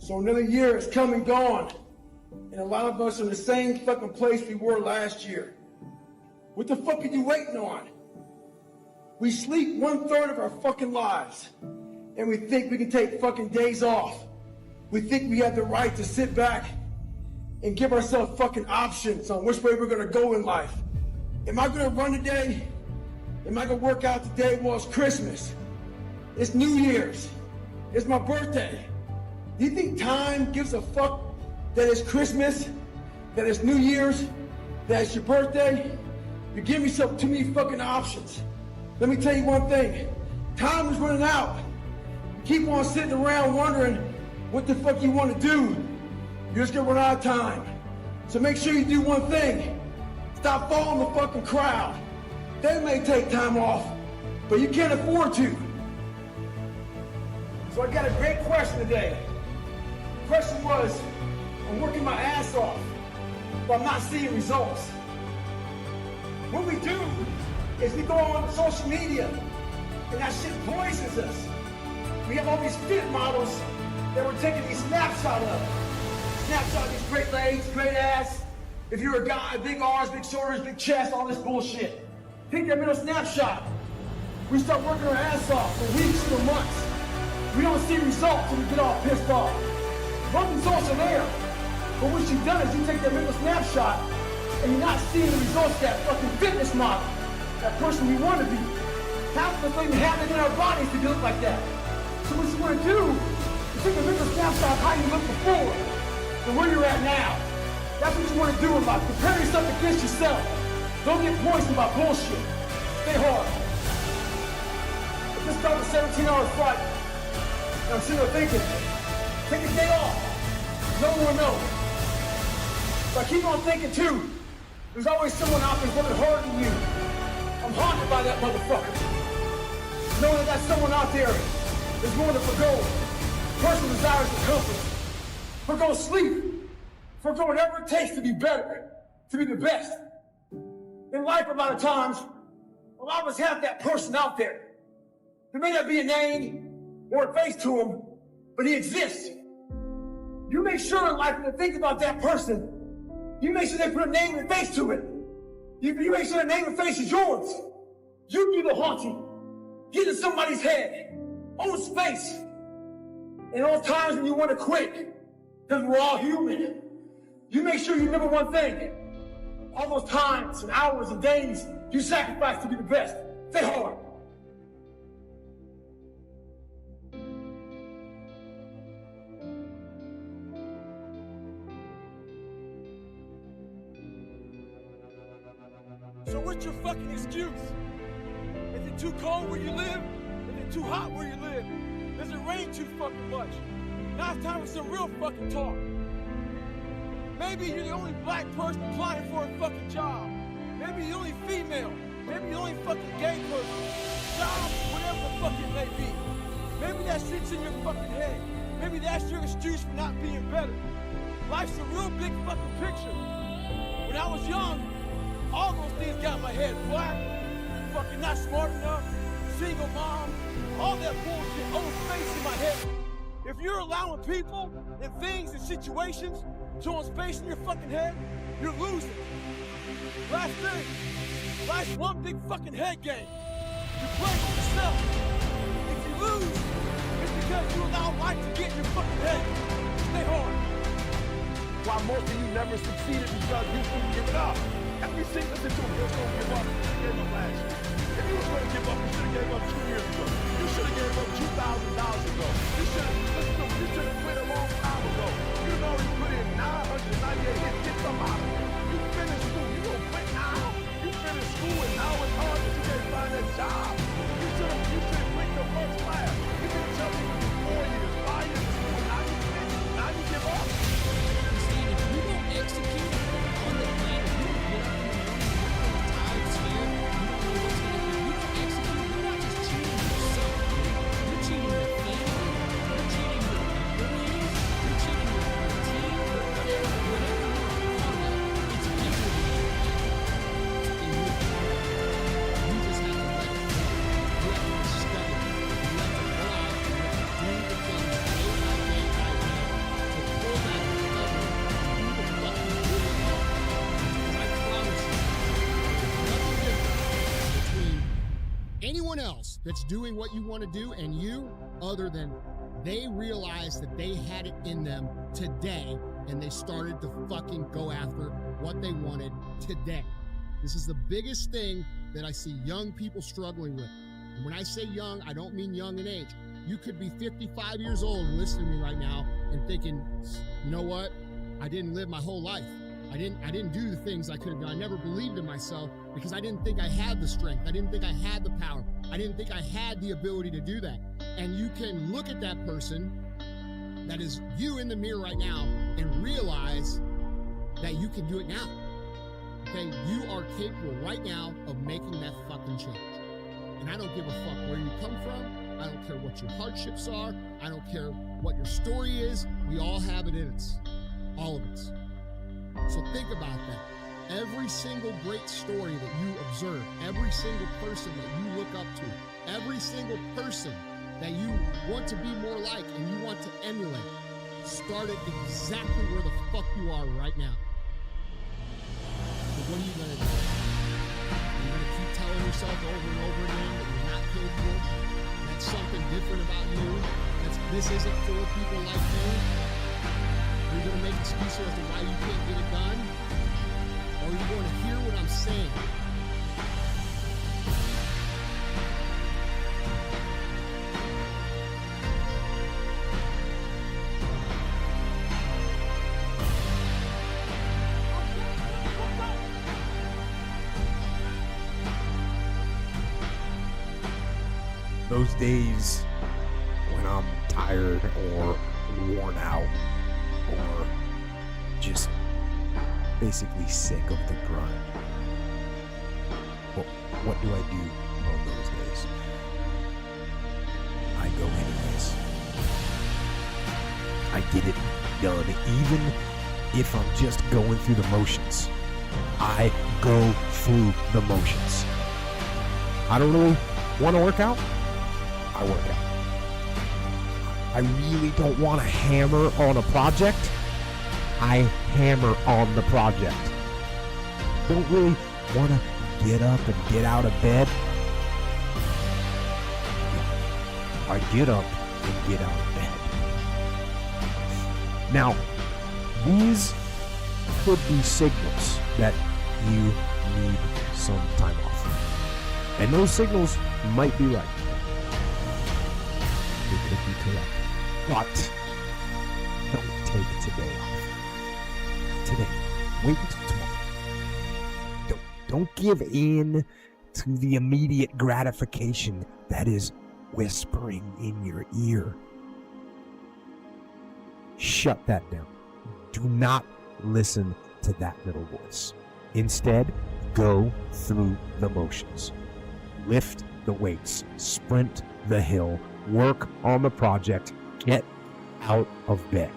So another year has come and gone, and a lot of us are in the same fucking place we were last year. What the fuck are you waiting on? We sleep 1/3 of our fucking lives, and we think we can take fucking days off. We think we have the right to sit back and give ourselves fucking options on which way we're gonna go in life. Am I gonna run today? Am I gonna work out today? Well, it's Christmas. It's New Year's. It's my birthday. Do you think time gives a fuck that it's Christmas, that it's New Year's, that it's your birthday? You give yourself too many fucking options. Let me tell you one thing. Time is running out. You keep on sitting around wondering what the fuck you want to do. You're just gonna run out of time. So make sure you do one thing. Stop following the fucking crowd. They may take time off, but you can't afford to. So I got a great question today. The question was, I'm working my ass off, but I'm not seeing results. What we do is we go on social media, and that shit poisons us. We have all these fit models that we're taking these snapshots of. Snapshot these great legs, great ass. If you're a guy, big arms, big shoulders, big chest, all this bullshit. Take that middle snapshot. We start working our ass off for weeks, for months. We don't see results and we get all pissed off. Both results are there. But what you've done is you take that middle snapshot and you're not seeing the results of that fucking fitness model, that person we want to be. Half of the thing happening in our bodies to look like that. So what you want to do is take a middle snapshot of how you looked before and where you're at now. That's what you want to do in life. Compare yourself against yourself. Don't get poisoned by bullshit. Stay hard. I just got a 17-hour flight. And I'm sitting there thinking, take a day off. No one will know. But I keep on thinking too, there's always someone out there working harder than you. I'm haunted by that motherfucker. Knowing that that someone out there is willing to forgo personal desires and comfort. Forgo sleep. Forgo whatever it takes to be better, to be the best. In life, a lot of times, a lot of us have that person out there. There may not be a name or a face to him, but he exists. You make sure in life when you think about that person, you make sure they put a name and face to it. You make sure the name and face is yours. You be the haunting. Get in somebody's head. Own space. And all times when you want to quit, because we're all human, you make sure you remember one thing. All those times and hours and days you sacrifice to be the best. Stay hard. So what's your fucking excuse? Is it too cold where you live? Is it too hot where you live? Does it rain too fucking much? Now it's time for some real fucking talk. Maybe you're the only black person applying for a fucking job. Maybe you're the only female. Maybe you're the only fucking gay person. Job, whatever the fuck it may be. Maybe that shit's in your fucking head. Maybe that's your excuse for not being better. Life's a real big fucking picture. When I was young, all those things got in my head. Black, fucking not smart enough, single mom, all that bullshit, old space in my head. If you're allowing people and things and situations to own space in your fucking head, you're losing. Last thing, life's one big fucking head game. You play with yourself. If you lose, it's because you allow life to get in your fucking head. Stay hard. Why most of you never succeeded because you couldn't give it up. Every single situation you're gonna give up, you gave up last year. If you were going to give up, you should have gave up 2 years ago. You should have gave up $2,000 ago. You should have quit a long time ago. You know you put in 998 hits, get some out of it. You finished school, you gonna quit now? You finished school and now it's hard that you can't find a job. You should have quit your first class. You didn't tell me 4 years, 5 years of school, now you finish, now you give up. See, if you don't execute on the plan, if you don't get up in the morning, you put the tides here, anyone else that's doing what you want to do and you, other than they realized that they had it in them today and they started to fucking go after what they wanted today. This is the biggest thing that I see young people struggling with. And when I say young, I don't mean young in age. You could be 55 years old and listening to me right now and thinking, you know what? I didn't live my whole life. I didn't do the things I could have done. I never believed in myself because I didn't think I had the strength. I didn't think I had the power. I didn't think I had the ability to do that. And you can look at that person that is you in the mirror right now and realize that you can do it now. Okay, you are capable right now of making that fucking change. And I don't give a fuck where you come from. I don't care what your hardships are. I don't care what your story is. We all have it in us. All of us. So think about that. Every single great story that you observe, every single person that you look up to, every single person that you want to be more like and you want to emulate, started exactly where the fuck you are right now. So what are you going to do? You're going to keep telling yourself over and over again that you're not capable, that's something different about you, this isn't for people like you. You're going to make excuses as to why you can't get it done, or are you going to hear what I'm saying? Those days when I'm tired or worn out or just basically sick of the grind. What do I do on those days? I go anyways. I get it done, even if I'm just going through the motions. I go through the motions. I don't really want to work out. I work out. I really don't want to hammer on a project. I hammer on the project. Don't really want to get up and get out of bed. I get up and get out of bed. Now, these could be signals that you need some time off. And those signals might be right. They could be correct. But don't take today off. Today. Wait until tomorrow. Don't give in to the immediate gratification that is whispering in your ear. Shut that down. Do not listen to that little voice. Instead, go through the motions. Lift the weights. Sprint the hill. Work on the project. Get out of bed.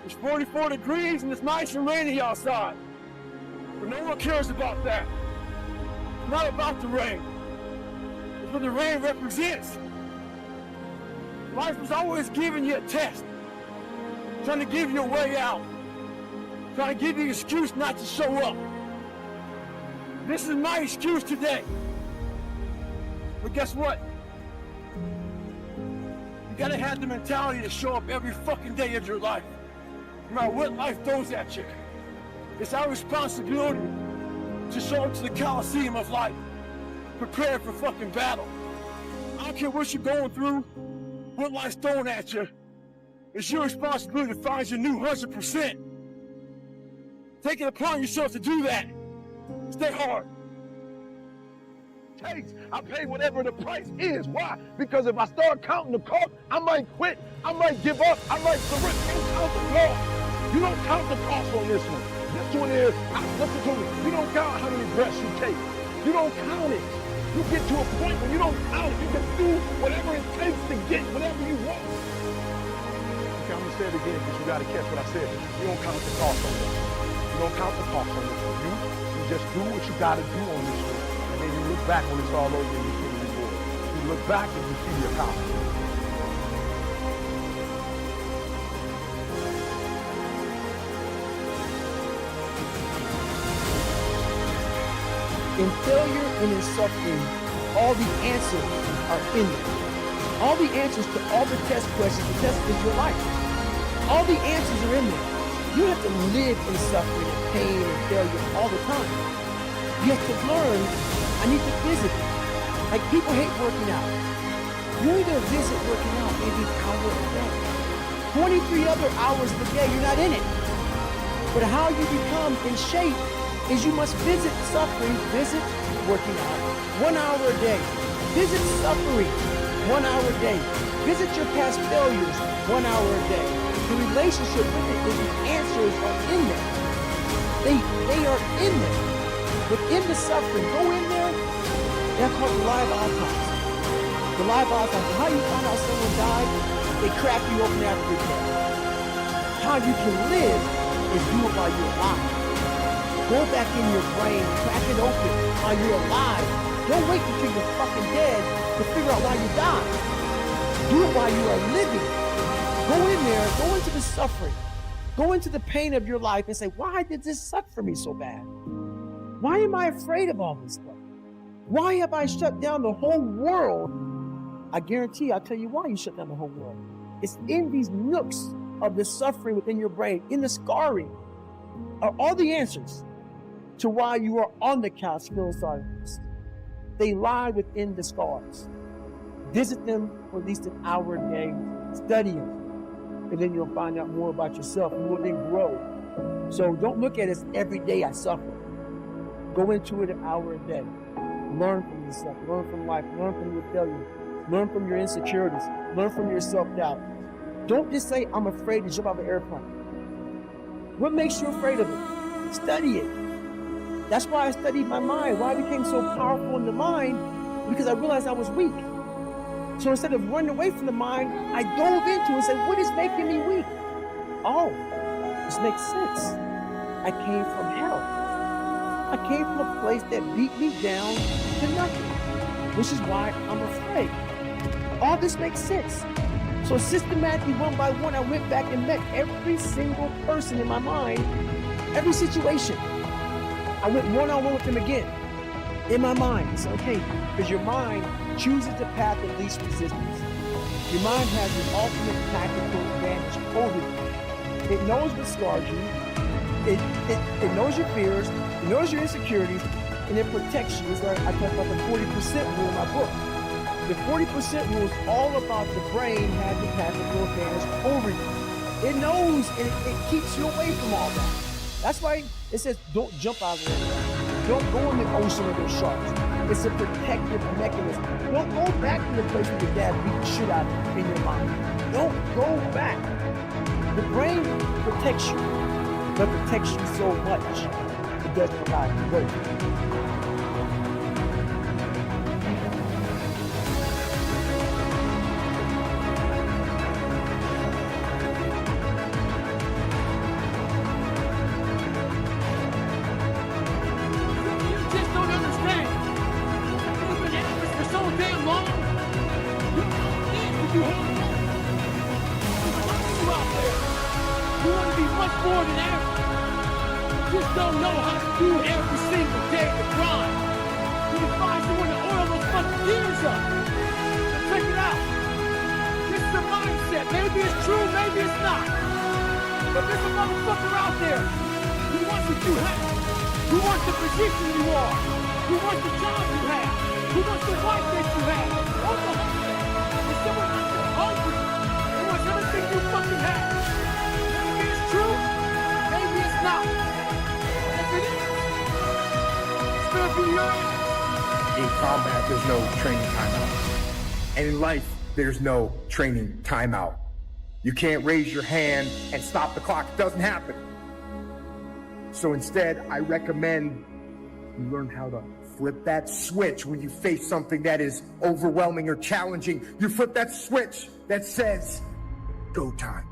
It's 44 degrees and it's nice and rainy outside. But no one cares about that. It's not about the rain. It's what the rain represents. Life is always giving you a test. Trying to give you a way out. Trying to give you an excuse not to show up. This is my excuse today. But guess what? You gotta have the mentality to show up every fucking day of your life. No matter what life throws at you. It's our responsibility to show up to the Coliseum of life. Prepared for fucking battle. I don't care what you're going through, what life's throwing at you. It's your responsibility to find your new 100%. Take it upon yourself to do that. Stay hard. I pay whatever the price is. Why? Because if I start counting the cost, I might quit. I might give up. I might surrender. Don't count the cost. You don't count the cost on this one. This one is, listen to me. You don't count how many breaths you take. You don't count it. You get to a point where you don't count it. You can do whatever it takes to get whatever you want. Okay, I'm gonna say it again because you gotta catch what I said. You don't count the cost on this. You don't count the cost on this one. You just do what you gotta do on this one. And then you look back when it's all over and you see the reward. You look back and you see the accomplishment. In failure and in suffering, all the answers are in there. All the answers to all the test questions, the test is your life. All the answers are in there. You have to live in suffering and pain and failure all the time. You have to learn, I need to visit it. Like people hate working out. You only gonna visit working out maybe an hour a day. 23 other hours of the day, you're not in it. But how you become in shape is you must visit suffering, visit working out, 1 hour a day. Visit suffering, 1 hour a day. Visit your past failures, 1 hour a day. The relationship with it is the answers are in there. They are in there. Within the suffering, go in there. That's called the live autopsy. The live autopsy. How you find out someone died? They crack you open after you're dead. How you can live is do it while you're alive. Go back in your brain, crack it open while you're alive. Don't wait until you're fucking dead to figure out why you died. Do it while you are living. Go in there, go into the suffering. Go into the pain of your life and say, why did this suck for me so bad? Why am I afraid of all this stuff? Why have I shut down the whole world? I guarantee I'll tell you why you shut down the whole world. It's in these nooks of the suffering within your brain, in the scarring, are all the answers to why you are on the couch feeling sorry for yourself. They lie within the scars. Visit them for at least an hour a day, study them, and then you'll find out more about yourself. You will then grow. So don't look at it as every day I suffer. Go into it an hour a day. Learn from yourself, learn from life, learn from your failure, learn from your insecurities, learn from your self-doubt. Don't just say, I'm afraid to jump out of an airplane. What makes you afraid of it? Study it. That's why I studied my mind, why I became so powerful in the mind, because I realized I was weak. So instead of running away from the mind, I dove into it and said, what is making me weak? Oh, this makes sense. I came from hell. I came from a place that beat me down to nothing, which is why I'm afraid. All this makes sense. So systematically, one by one, I went back and met every single person in my mind, every situation. I went one-on-one with them again, in my mind. So, okay, because your mind chooses the path of least resistance. Your mind has an ultimate tactical advantage over you. It knows what scars you. It knows your fears. It knows your insecurities, and it protects you. It's like I talk about the 40% rule in my book. The 40% rule is all about the brain having the tactical advantage over you. It knows, and it keeps you away from all that. That's why it says don't jump out of the water. Don't go in the ocean with those sharks. It's a protective mechanism. Don't go back to the place where your dad beat the shit out of you in your mind. Don't go back. The brain protects you, but protects you so much. It doesn't provide weight. You just don't understand. You've been at this for so damn long. You don't understand what you hold on. There's a lot of you out there. You want to be much more than average. You just don't know how to do it every single day to grind. You can find someone to oil those fucking gears up. Now check it out. This is a mindset. Maybe it's true, maybe it's not. But there's a motherfucker out there who wants what you have. Who wants the position you are. Who wants the job you have. Who wants the wife that you have. What's the whole thing? There's someone out there hungry. Who wants everything you fucking have. Maybe it's true, maybe it's not. If it is, it's gonna be your ass. In combat, there's no training timeout. And in life, there's no training timeout. You can't raise your hand and stop the clock. It doesn't happen. So instead, I recommend you learn how to flip that switch when you face something that is overwhelming or challenging. You flip that switch that says, go time.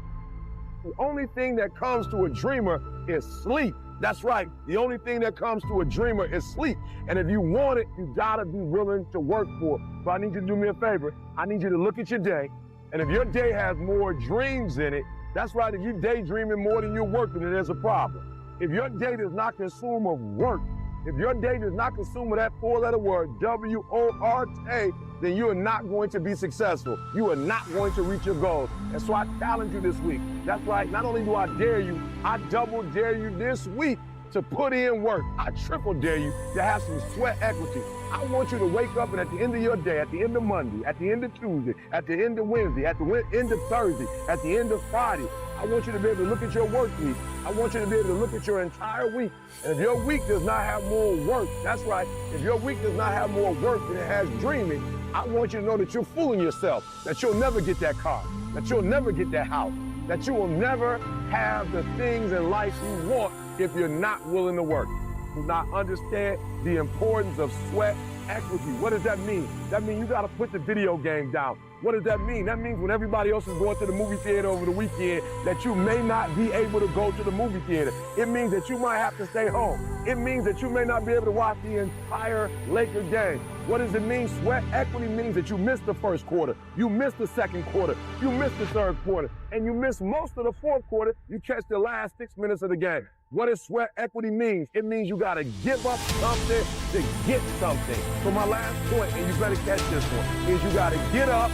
The only thing that comes to a dreamer is sleep. That's right. The only thing that comes to a dreamer is sleep. And if you want it, you gotta be willing to work for it. So I need you to do me a favor. I need you to look at your day. And if your day has more dreams in it, that's right. If you're daydreaming more than you're working, then there's a problem. If your day does not consume of work, If your day does not consume with that four-letter word, W-O-R-K, then you are not going to be successful. You are not going to reach your goals. And so I challenge you this week. That's right, not only do I dare you, I double dare you this week to put in work. I triple dare you to have some sweat equity. I want you to wake up and at the end of your day, at the end of Monday, at the end of Tuesday, at the end of Wednesday, at the end of Thursday, at the end of Friday, I want you to be able to look at your work week. I want you to be able to look at your entire week. And if your week does not have more work, that's right, if your week does not have more work than it has dreaming, I want you to know that you're fooling yourself, that you'll never get that car, that you'll never get that house, that you will never have the things in life you want if you're not willing to work. Do not understand the importance of sweat equity. What does that mean? That means you gotta put the video game down. What does that mean? That means when everybody else is going to the movie theater over the weekend, that you may not be able to go to the movie theater. It means that you might have to stay home. It means that you may not be able to watch the entire Laker game. What does it mean? Sweat equity means that you missed the first quarter, you missed the second quarter, you missed the third quarter, and you missed most of the fourth quarter. You catch the last 6 minutes of the game. What does sweat equity mean? It means you gotta give up something to get something. So my last point, and you better catch this one, is you gotta get up,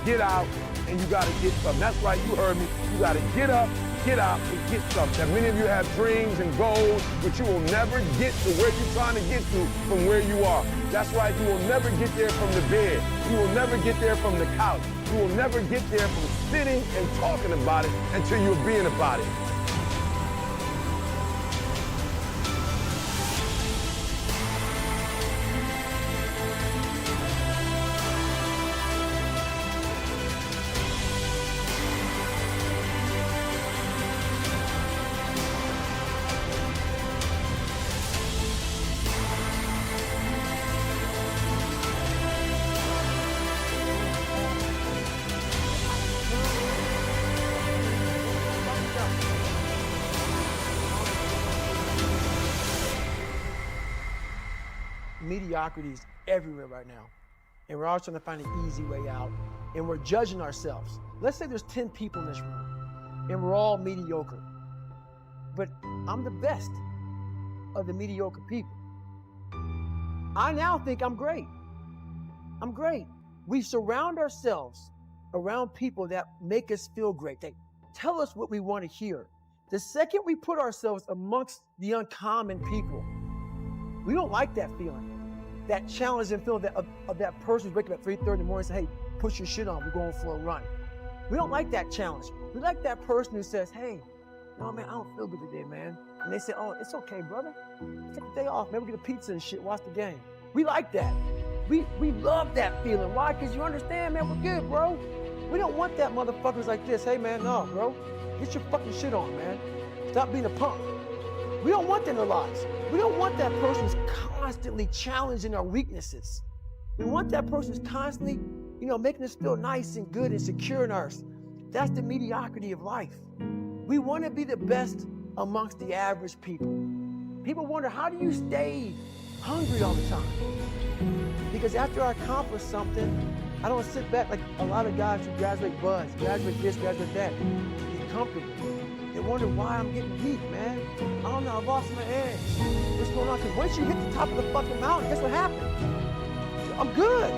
get out, and you gotta get something. That's right, you heard me. You gotta get up, get out, and get something. Many of you have dreams and goals, but you will never get to where you're trying to get to from where you are. That's right, you will never get there from the bed. You will never get there from the couch. You will never get there from sitting and talking about it until you're being about it. Mediocrity is everywhere right now. And we're all trying to find an easy way out. And we're judging ourselves. Let's say there's 10 people in this room and we're all mediocre. But I'm the best of the mediocre people. I now think I'm great. I'm great. We surround ourselves around people that make us feel great. They tell us what we want to hear. The second we put ourselves amongst the uncommon people, we don't like that feeling. That challenging feeling of that person who's waking up at 3:30 in the morning and say, hey, put your shit on, we're going for a run. We don't like that challenge. We like that person who says, hey, no, man, I don't feel good today, man. And they say, oh, it's okay, brother. Take the day off, maybe get a pizza and shit, watch the game. We like that. We love that feeling. Why? Because you understand, man, we're good, bro. We don't want that motherfuckers like this. Hey, man, no, bro. Get your fucking shit on, man. Stop being a punk. We don't want that in our lives. We don't want that person who's constantly challenging our weaknesses. We want that person who's constantly, making us feel nice and good and secure in ours. That's the mediocrity of life. We want to be the best amongst the average people. People wonder, how do you stay hungry all the time? Because after I accomplish something, I don't sit back like a lot of guys who graduate buzz, graduate this, graduate that, get comfortable. They wonder why I'm getting weak, man. I don't know, I've lost my edge. What's going on? Because once you hit the top of the fucking mountain, guess what happened? I'm good.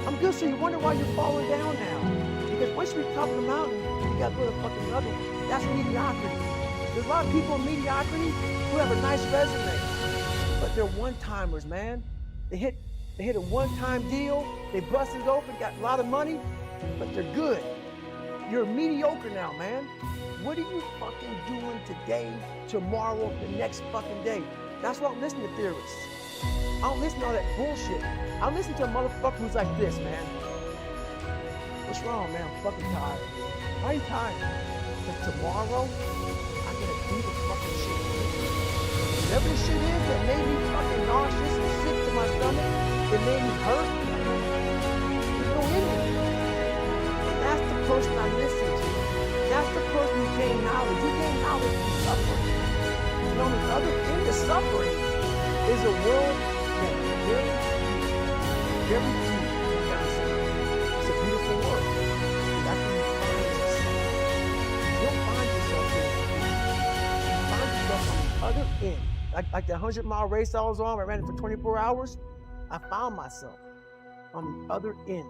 I'm good, so you wonder why you're falling down now. Because once you hit the top of the mountain, you gotta go to fucking another one. That's mediocrity. There's a lot of people in mediocrity who have a nice resume, but they're one-timers, man. They hit a one-time deal, they busted open, got a lot of money, but they're good. You're mediocre now, man. What are you fucking doing today, tomorrow, the next fucking day? That's why I don't listen to theorists. I don't listen to all that bullshit. I listen to a motherfucker who's like this, man. What's wrong, man? I'm fucking tired. Why are you tired? Because tomorrow, I'm gonna do the fucking shit. Whatever the shit is that made me fucking nauseous and sick to my stomach, it made me hurt, there's no in it. And that's the person I listen to. That's the person who gain knowledge. You gain knowledge through suffering. And on the other end of suffering is a world that very few can understand. It's a beautiful world. That's where you find yourself. You don't find yourself here. You find yourself on the other end like the 100-mile race I was on, I ran it for 24 hours. I found myself on the other end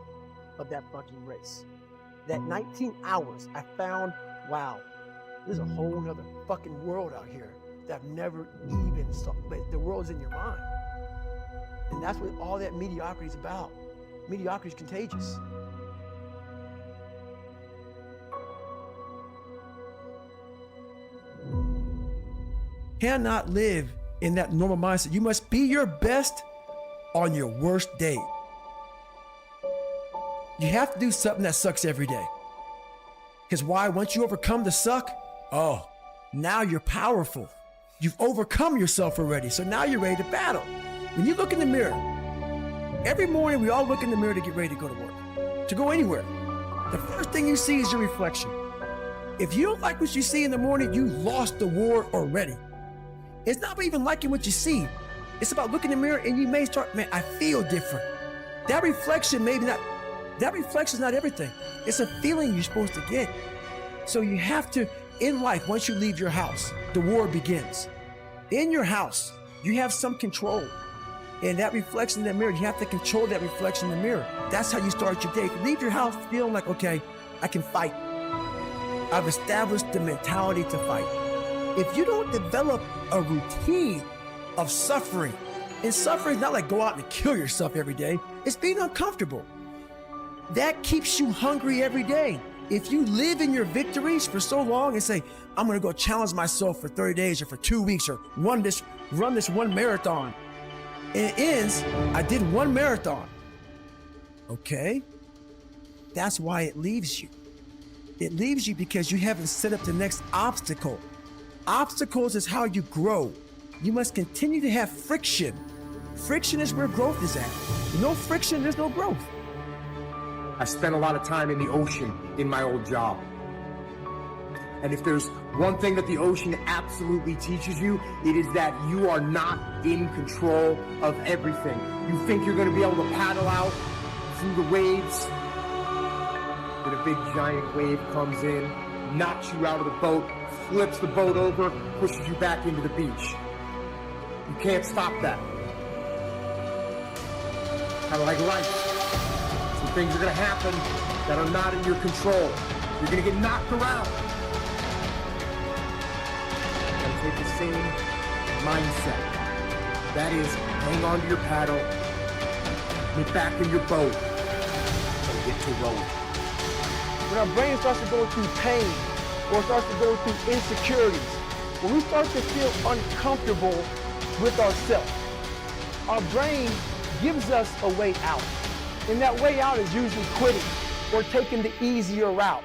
of that fucking race. That 19 hours, I found, wow, there's a whole other fucking world out here that I've never even saw. But the world's in your mind. And that's what all that mediocrity is about. Mediocrity is contagious. Cannot live in that normal mindset. You must be your best on your worst day. You have to do something that sucks every day. Because why? Once you overcome the suck, oh, now you're powerful. You've overcome yourself already. So now you're ready to battle. When you look in the mirror, every morning we all look in the mirror to get ready to go to work, to go anywhere. The first thing you see is your reflection. If you don't like what you see in the morning, you lost the war already. It's not about even liking what you see. It's about looking in the mirror and you may start, man, I feel different. That reflection is not everything. It's a feeling you're supposed to get. So you have to, in life, once you leave your house, the war begins. In your house, you have some control. And that reflection in the mirror, you have to control that reflection in the mirror. That's how you start your day. If you leave your house feeling like, okay, I can fight. I've established the mentality to fight. If you don't develop a routine of suffering, and suffering is not like go out and kill yourself every day, it's being uncomfortable. That keeps you hungry every day. If you live in your victories for so long and say, I'm gonna go challenge myself for 30 days or for 2 weeks or run this one marathon. And it ends, I did one marathon. Okay, that's why it leaves you. It leaves you because you haven't set up the next obstacle. Obstacles is how you grow. You must continue to have friction. Friction is where growth is at. No friction, there's no growth. I spent a lot of time in the ocean in my old job. And if there's one thing that the ocean absolutely teaches you, it is that you are not in control of everything. You think you're gonna be able to paddle out through the waves, but a big giant wave comes in, knocks you out of the boat, flips the boat over, pushes you back into the beach. You can't stop that. Kind of like life. Some things are gonna happen that are not in your control. You're gonna get knocked around. You gotta take the same mindset. That is, hang on to your paddle, get back in your boat, and get to rowing. When our brain starts to go through pain or starts to go through insecurities, when we start to feel uncomfortable with ourselves, our brain gives us a way out. And that way out is usually quitting or taking the easier route.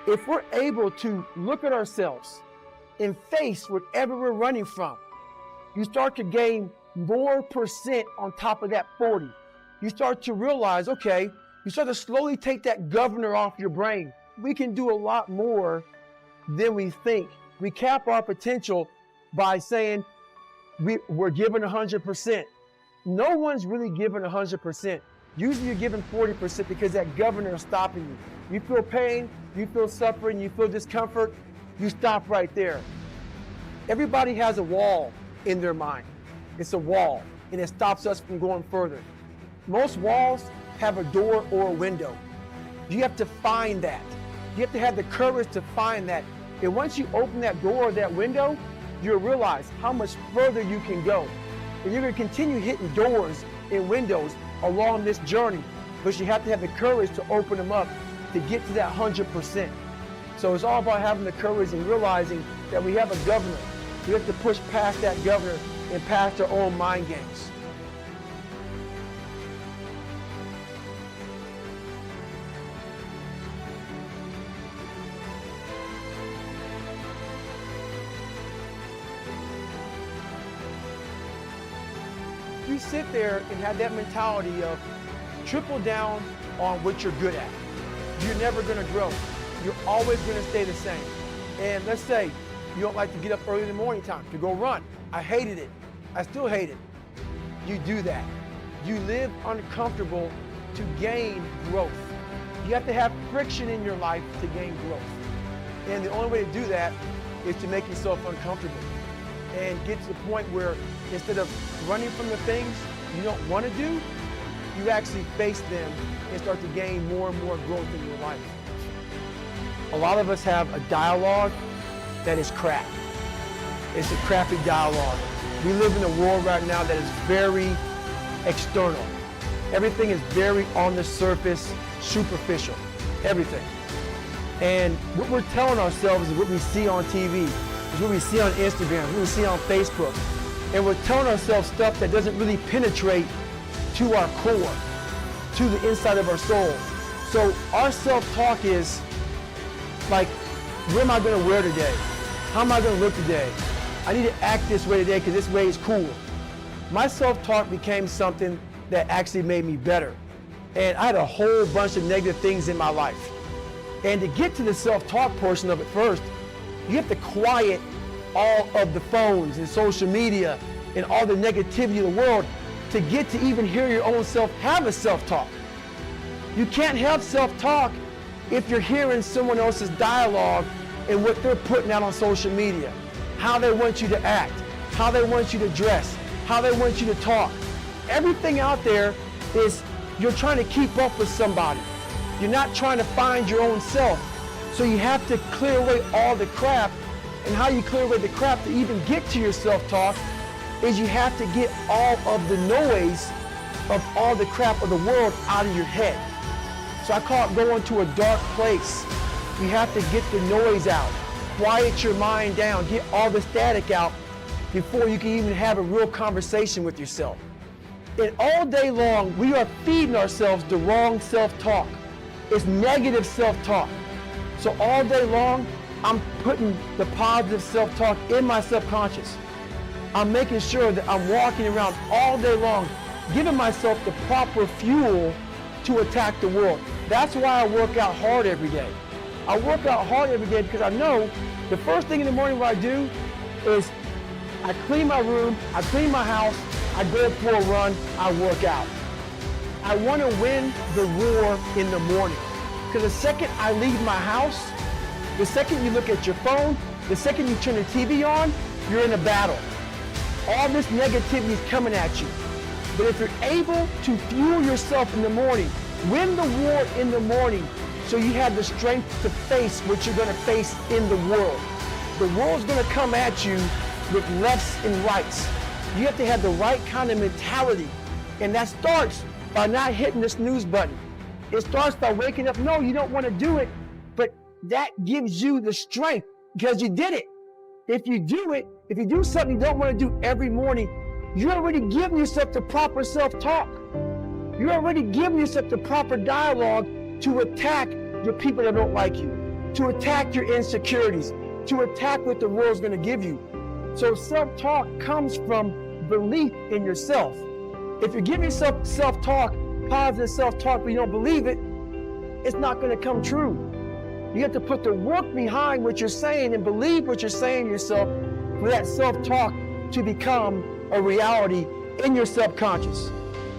If we're able to look at ourselves and face whatever we're running from, you start to gain more percent on top of that 40. You start to realize, okay, you start to slowly take that governor off your brain. We can do a lot more than we think. We cap our potential by saying we're giving 100%. No one's really giving 100%. Usually you're giving 40% because that governor is stopping you. You feel pain, you feel suffering, you feel discomfort, you stop right there. Everybody has a wall in their mind. It's a wall, and it stops us from going further. Most walls have a door or a window. You have to find that. You have to have the courage to find that. And once you open that door or that window, you'll realize how much further you can go. And you're gonna continue hitting doors and windows along this journey, but you have to have the courage to open them up to get to that 100%. So it's all about having the courage and realizing that we have a governor. We have to push past that governor and past our own mind games. You sit there and have that mentality of triple down on what you're good at. You're never gonna grow. You're always gonna stay the same. And let's say you don't like to get up early in the morning time to go run. I hated it. I still hate it. You do that. You live uncomfortable to gain growth. You have to have friction in your life to gain growth. And the only way to do that is to make yourself uncomfortable. and get to the point where instead of running from the things you don't want to do, you actually face them and start to gain more and more growth in your life. A lot of us have a dialogue that is crap. It's a crappy dialogue. We live in a world right now that is very external. Everything is very on the surface, superficial, everything. And what we're telling ourselves is what we see on TV, is what we see on Instagram, what we see on Facebook. And we're telling ourselves stuff that doesn't really penetrate to our core, to the inside of our soul. So our self-talk is like, what am I gonna wear today? How am I gonna look today? I need to act this way today because this way is cool. My self-talk became something that actually made me better. And I had a whole bunch of negative things in my life. And to get to the self-talk portion of it first, you have to quiet all of the phones and social media and all the negativity of the world to get to even hear your own self have a self-talk. You can't have self-talk if you're hearing someone else's dialogue and what they're putting out on social media, how they want you to act, how they want you to dress, how they want you to talk. Everything out there is you're trying to keep up with somebody. You're not trying to find your own self. So you have to clear away all the crap. And how you clear away the crap to even get to your self-talk is you have to get all of the noise of all the crap of the world out of your head. So I call it going to a dark place. You have to get the noise out, quiet your mind down, get all the static out before you can even have a real conversation with yourself. And all day long, we are feeding ourselves the wrong self-talk. It's negative self-talk. So all day long, I'm putting the positive self-talk in my subconscious. I'm making sure that I'm walking around all day long, giving myself the proper fuel to attack the world. That's why I work out hard every day. I work out hard every day because I know the first thing in the morning what I do is I clean my room, I clean my house, I go for a run, I work out. I want to win the war in the morning. Because the second I leave my house, the second you look at your phone, the second you turn the TV on, you're in a battle. All this negativity is coming at you. But if you're able to fuel yourself in the morning, win the war in the morning, so you have the strength to face what you're going to face in the world. The world's going to come at you with lefts and rights. You have to have the right kind of mentality. And that starts by not hitting the snooze button. It starts by waking up. No, you don't want to do it, but that gives you the strength because you did it. If you do it, if you do something you don't want to do every morning, you're already giving yourself the proper self-talk. You're already giving yourself the proper dialogue to attack the people that don't like you, to attack your insecurities, to attack what the world's going to give you. So self-talk comes from belief in yourself. If you give yourself self-talk, positive self-talk, but you don't believe it, it's not going to come true. You have to put the work behind what you're saying and believe what you're saying to yourself for that self-talk to become a reality in your subconscious.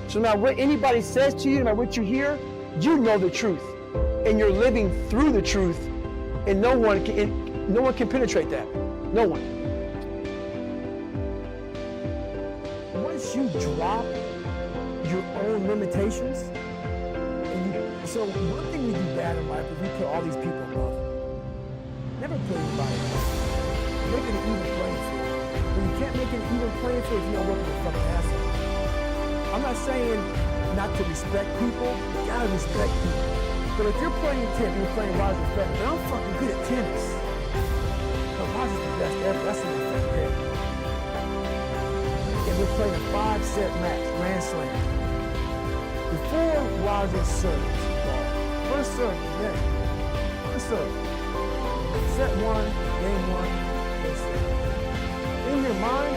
So no matter what anybody says to you, no matter what you hear, you know the truth. And you're living through the truth, and no one can penetrate that. No one. Once you drop your own limitations, so one thing we do bad in life is we put all these people above. Never put anybody above. Make it an even playing field. When you can't make it an even playing field, you're not working your fucking ass off. I'm not saying not to respect people. You gotta respect people. But if you're playing tennis, you're playing Roger Federer, but I'm fucking good at tennis. No, Roger's the best ever. That's an effect there. And we're playing a 5-set match, Grand Slam. Before Roger serves, first serve, yeah. First serve. Set 1, game 1, first serve. In your mind,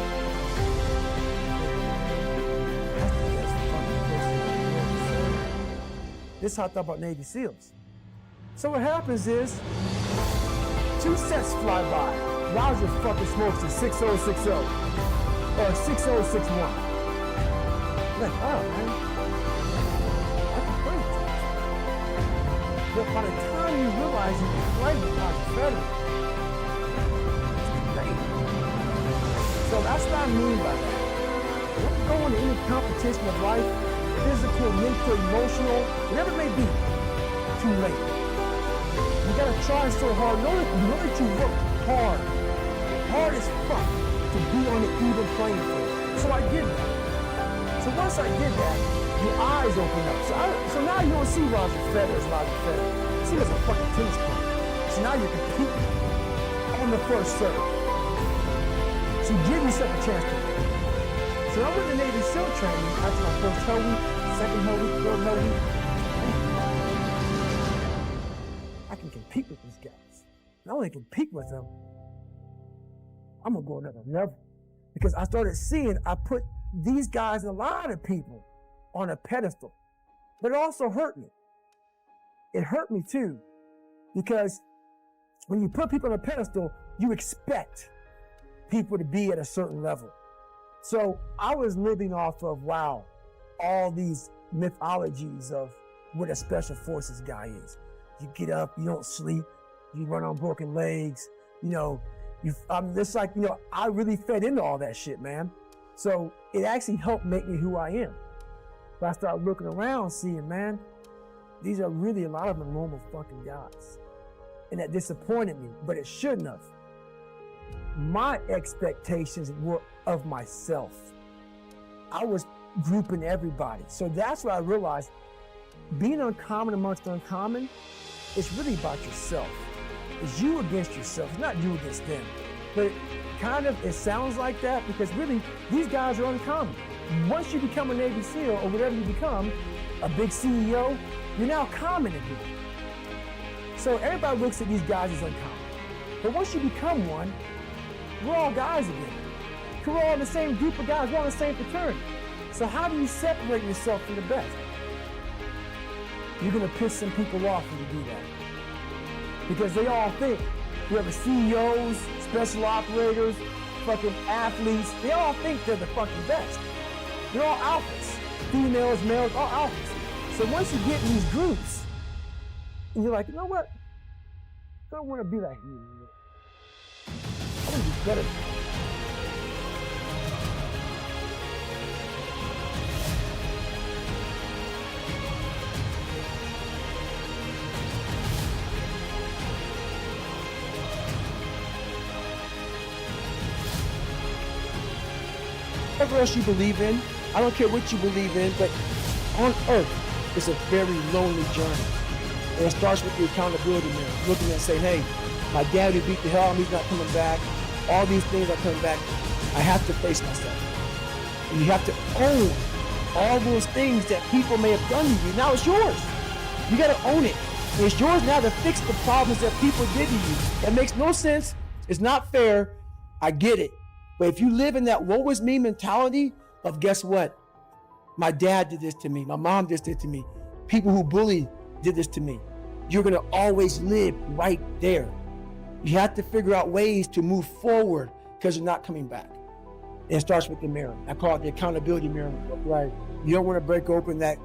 that's the best fucking person in the world to serve. This is how I thought about Navy SEALs. So what happens is, 2 sets fly by. Roger fucking smokes a 6-0, 6-0. Or 6-0, 6-1. Like, oh man. But by the time you realize you can play with Roger Federer, it's great. So that's what I mean by that. Don't go into any competition of life, physical, mental, emotional, whatever it may be, too late. You gotta try so hard. Know that you work hard as fuck to be on the even playing field. So I did that. So once I did that, your eyes open up. So now you don't see Roger Federer as Roger Federer. You see him as a fucking tennis player. So now you're competing on the first serve. So give yourself a chance to win. So I went to Navy SEAL training after my first hell week, second hell week, third hell week. I can compete with these guys. Not only compete with them, I'm gonna go another level. Because I started seeing, I put these guys, a lot of people, on a pedestal. But it also hurt me. It hurt me too. Because when you put people on a pedestal, you expect people to be at a certain level. So I was living off of, wow, all these mythologies of what a special forces guy is. You get up, you don't sleep, you run on broken legs, it's like, I really fed into all that shit, man. So it actually helped make me who I am. But I started looking around, seeing, man, these are really, a lot of them normal fucking guys. And that disappointed me, but it shouldn't have. My expectations were of myself. I was grouping everybody. So that's what I realized. Being uncommon amongst uncommon, it's really about yourself. It's you against yourself. It's not you against them. But it sounds like that because really, these guys are uncommon. Once you become a Navy SEAL or whatever you become, a big CEO, you're now common again. So everybody looks at these guys as uncommon. But once you become one, we're all guys again. We're all in the same group of guys. We're all in the same fraternity. So how do you separate yourself from the best? You're gonna piss some people off when you do that. Because they all think, whoever CEOs, special operators, fucking athletes, they all think they're the fucking best. They're all alphas. Females, males, all alphas. So once you get in these groups, and you're like, you know what? I don't want to be like you. I want to be better than you. Whatever else you believe in, I don't care what you believe in, but on earth, it's a very lonely journey. And it starts with the accountability mirror, looking and saying, hey, my dad who beat the hell out of me, he's not coming back. All these things are coming back. I have to face myself. And you have to own all those things that people may have done to you. Now it's yours. You gotta own it. And it's yours now to fix the problems that people did to you. That makes no sense. It's not fair. I get it. But if you live in that woe is me mentality of guess what? My dad did this to me. My mom did this to me. People who bully did this to me. You're gonna always live right there. You have to figure out ways to move forward because you're not coming back. And it starts with the mirror. I call it the accountability mirror. Right? You don't want to break open that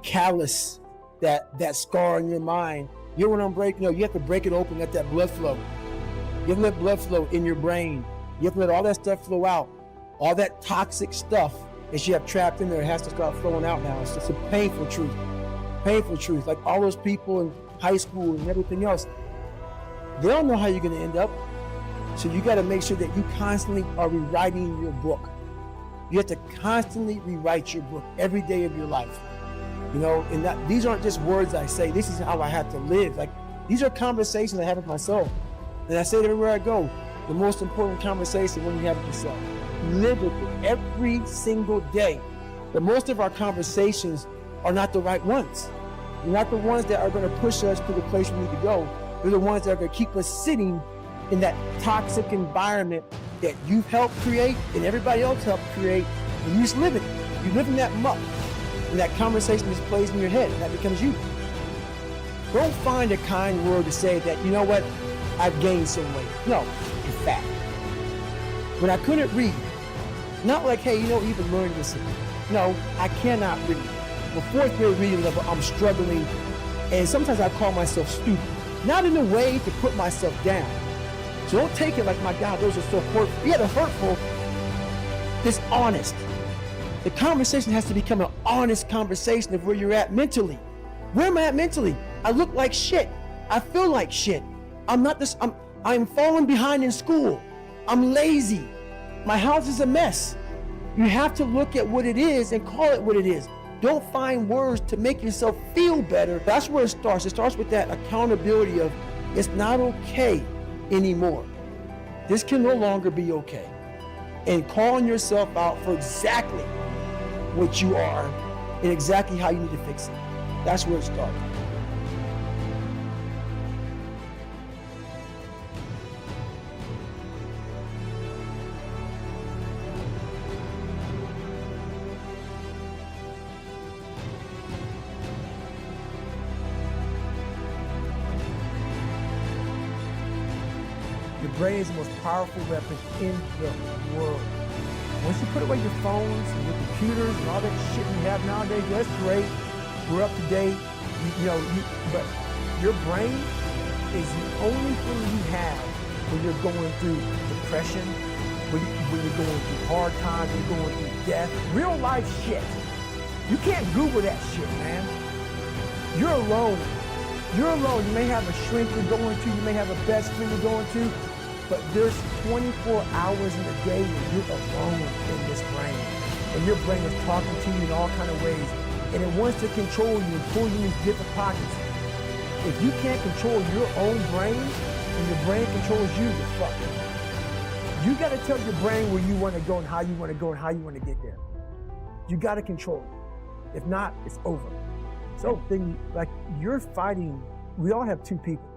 callus, that scar in your mind. You don't want to break. You have to break it open. Let that blood flow. You have to let blood flow in your brain. You have to let all that stuff flow out. All that toxic stuff that you have trapped in there has to start flowing out now. It's just a painful truth. Painful truth. Like all those people in high school and everything else, they don't know how you're going to end up. So you got to make sure that you constantly are rewriting your book. You have to constantly rewrite your book every day of your life. And these aren't just words I say. This is how I have to live. Like these are conversations I have with myself. And I say it everywhere I go. The most important conversation when you have with yourself. Live with it every single day. But most of our conversations are not the right ones. They're not the ones that are going to push us to the place we need to go. They're the ones that are going to keep us sitting in that toxic environment that you've helped create and everybody else helped create. And you just live in it. You live in that muck. And that conversation just plays in your head and that becomes you. Don't find a kind word to say that, you know what, I've gained some weight. No, you're fat. When I couldn't read, not like, hey, you've been learning this. No, I cannot read. The fourth grade reading level, I'm struggling. And sometimes I call myself stupid. Not in a way to put myself down. So don't take it like, my God, those are so hurtful. Yeah, they're hurtful, that's honest. The conversation has to become an honest conversation of where you're at mentally. Where am I at mentally? I look like shit. I feel like shit. I'm falling behind in school. I'm lazy. My house is a mess. You have to look at what it is and call it what it is. Don't find words to make yourself feel better. That's where it starts. It starts with that accountability of it's not okay anymore. This can no longer be okay. And calling yourself out for exactly what you are and exactly how you need to fix it. That's where it starts. Your brain is the most powerful weapon in the world. Once you put away your phones and your computers and all that shit you have nowadays, that's great. We're up to date, but your brain is the only thing you have when you're going through depression, when you're going through hard times, when you're going through death, real life shit. You can't Google that shit, man. You're alone. You're alone. You may have a shrink you're going to, you may have a best friend you're going to, but there's 24 hours in a day when you're alone in this brain. And your brain is talking to you in all kinds of ways. And it wants to control you and pull you in different pockets. If you can't control your own brain and your brain controls you, you're fucked. You gotta tell your brain where you wanna go and how you wanna go and how you wanna get there. You gotta control it. If not, it's over. So like you're fighting, we all have two people.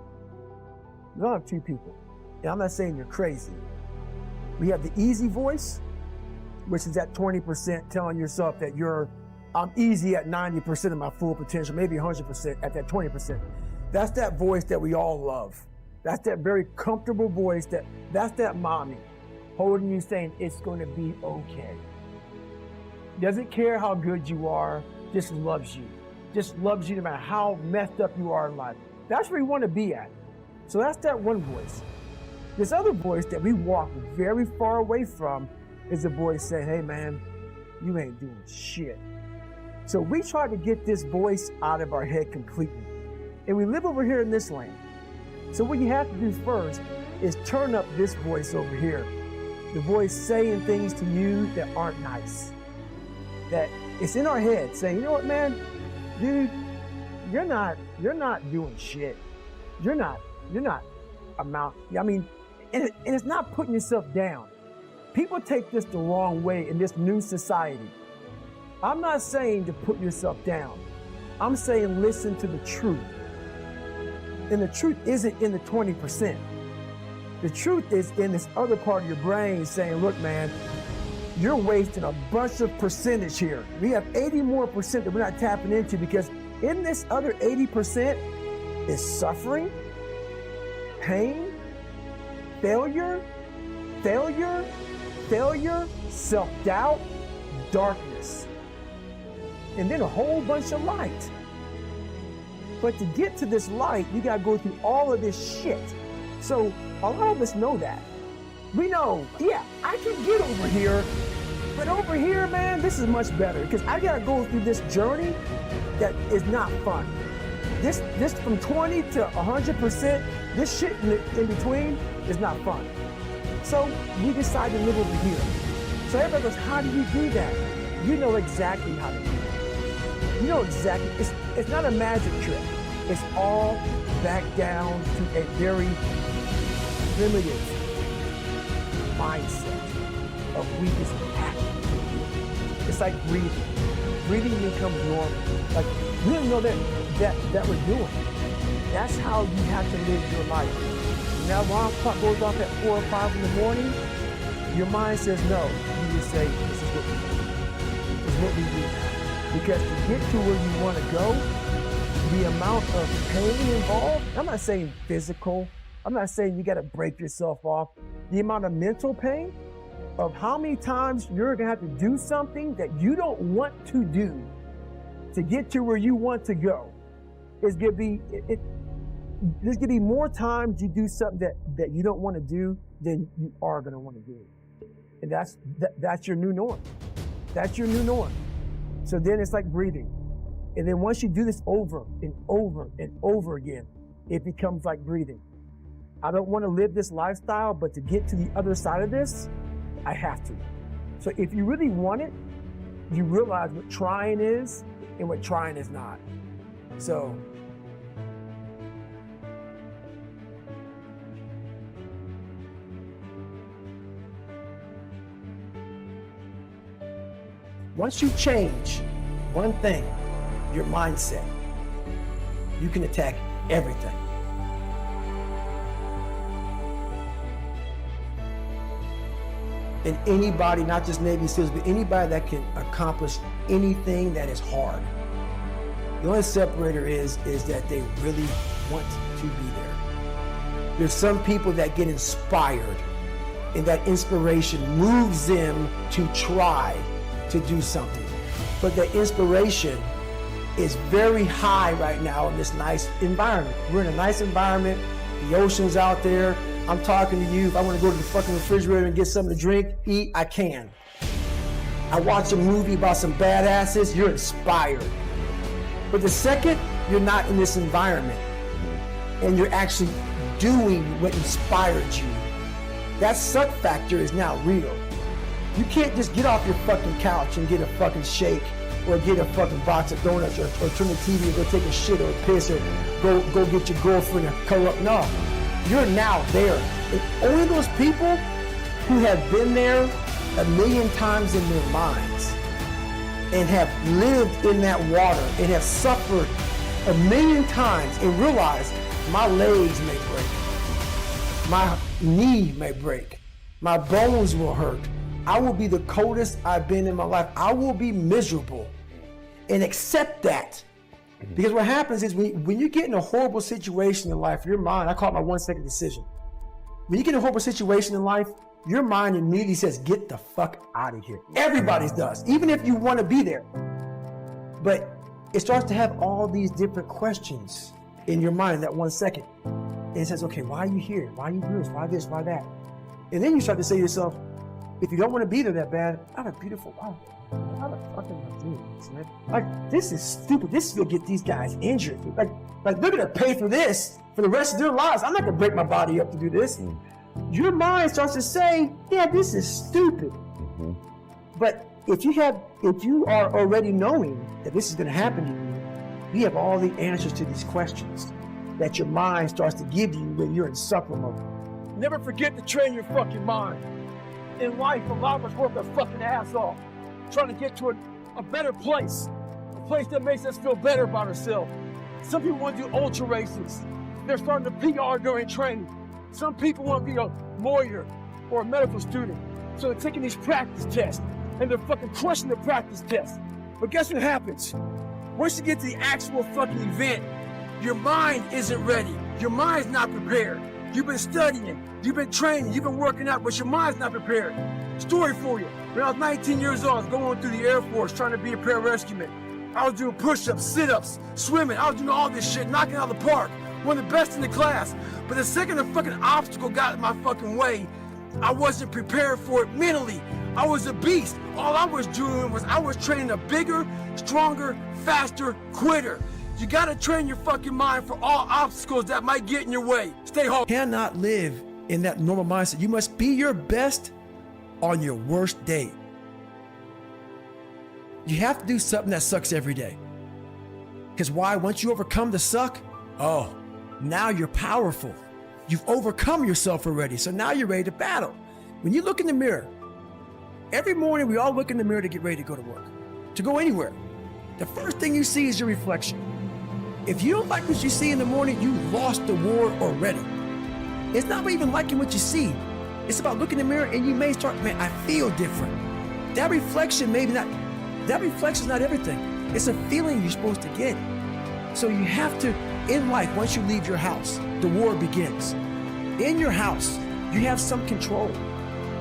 We all have two people. And I'm not saying you're crazy. We have the easy voice, which is that 20% telling yourself that I'm easy at 90% of my full potential, maybe 100% at that 20%. That's that voice that we all love. That's that very comfortable voice that's that mommy holding you saying it's going to be okay. Doesn't care how good you are, just loves you. Just loves you no matter how messed up you are in life. That's where you want to be at. So that's that one voice. This other voice that we walk very far away from is a voice saying, hey man, you ain't doing shit. So we try to get this voice out of our head completely. And we live over here in this land. So what you have to do first is turn up this voice over here. The voice saying things to you that aren't nice. That it's in our head saying, you know what, man, dude, you're not doing shit. You're not and it's not putting yourself down. People take this the wrong way in this new society. I'm not saying to put yourself down. I'm saying listen to the truth. And the truth isn't in the 20%. The truth is in this other part of your brain saying, look, man, you're wasting a bunch of percentage here. We have 80 more percent that we're not tapping into because in this other 80% is suffering, pain, failure, self-doubt, darkness, and then a whole bunch of light. But to get to this light, you gotta go through all of this shit. So a lot of us know that. We know, yeah, I can get over here, but over here, man, this is much better because I gotta go through this journey that is not fun. This from 20 to 100%, this shit in between is not fun. So we decide to live over here. So everybody goes, how do you do that? You know exactly how to do it. You know exactly, it's not a magic trick. It's all back down to a very primitive mindset of we just have to. It's like breathing. Breathing becomes normal. Like we don't know that we're doing. That's how you have to live your life. Now alarm clock goes off at 4 or 5 in the morning, your mind says no. You just say, this is what we do. This is what we do. Because to get to where you want to go, the amount of pain involved, I'm not saying physical, I'm not saying you got to break yourself off. The amount of mental pain of how many times you're going to have to do something that you don't want to do to get to where you want to go is going to be, there's going to be more times you do something that you don't want to do than you are going to want to do. And that's your new norm. That's your new norm. So then it's like breathing. And then once you do this over and over and over again, it becomes like breathing. I don't want to live this lifestyle, but to get to the other side of this, I have to. So if you really want it, you realize what trying is and what trying is not. So once you change one thing, your mindset, you can attack everything. And anybody, not just Navy SEALs, but anybody that can accomplish anything that is hard. The only separator is that they really want to be there. There's some people that get inspired, and that inspiration moves them to try to do something. But the inspiration is very high right now in this nice environment. We're in a nice environment, the ocean's out there. I'm talking to you. If I want to go to the fucking refrigerator and get something to drink, eat, I can. I watch a movie about some badasses, you're inspired. But the second you're not in this environment and you're actually doing what inspired you, that suck factor is now real. You can't just get off your fucking couch and get a fucking shake or get a fucking box of donuts or turn the TV and go take a shit or a piss or go get your girlfriend and curl up. No. You're now there. And only those people who have been there a million times in their minds and have lived in that water and have suffered a million times and realize my legs may break, my knee may break, my bones will hurt. I will be the coldest I've been in my life. I will be miserable, and accept that. Because what happens is when you get in a horrible situation in life, your mind, I call it my 1 second decision. When you get in a horrible situation in life, your mind immediately says, get the fuck out of here. Everybody's does, even if you want to be there. But it starts to have all these different questions in your mind in that 1 second. And it says, okay, why are you here? Why are you doing this? Why this? Why that? And then you start to say to yourself, if you don't want to be there that bad, I have a beautiful life. How the fuck am I doing this, man? Like, this is stupid. This is gonna get these guys injured. Like they're gonna pay for this for the rest of their lives. I'm not gonna break my body up to do this. Your mind starts to say, yeah, this is stupid. But if you are already knowing that this is gonna happen to you, you have all the answers to these questions that your mind starts to give you when you're in suffer mode. Never forget to train your fucking mind. In life, a lot of us work our fucking ass off, trying to get to a better place, a place that makes us feel better about ourselves. Some people want to do ultra races. They're starting to PR during training. Some people want to be a lawyer or a medical student. So they're taking these practice tests and they're fucking crushing the practice tests. But guess what happens? Once you get to the actual fucking event, your mind isn't ready. Your mind's not prepared. You've been studying, you've been training, you've been working out, but your mind's not prepared. Story for you. When I was 19 years old, I was going through the Air Force trying to be a pararescueman. I was doing push-ups, sit-ups, swimming. I was doing all this shit, knocking out of the park. One of the best in the class. But the second a fucking obstacle got in my fucking way, I wasn't prepared for it mentally. I was a beast. All I was doing was I was training a bigger, stronger, faster quitter. You gotta train your fucking mind for all obstacles that might get in your way. Stay home. You cannot live in that normal mindset. You must be your best on your worst day. You have to do something that sucks every day. Because why? Once you overcome the suck, oh, now you're powerful. You've overcome yourself already. So now you're ready to battle. When you look in the mirror, every morning we all look in the mirror to get ready to go to work, to go anywhere. The first thing you see is your reflection. If you don't like what you see in the morning, you lost the war already. It's not about even liking what you see. It's about looking in the mirror and you may start, man, I feel different. That reflection is not everything. It's a feeling you're supposed to get. So you have to, in life, once you leave your house, the war begins. In your house, you have some control.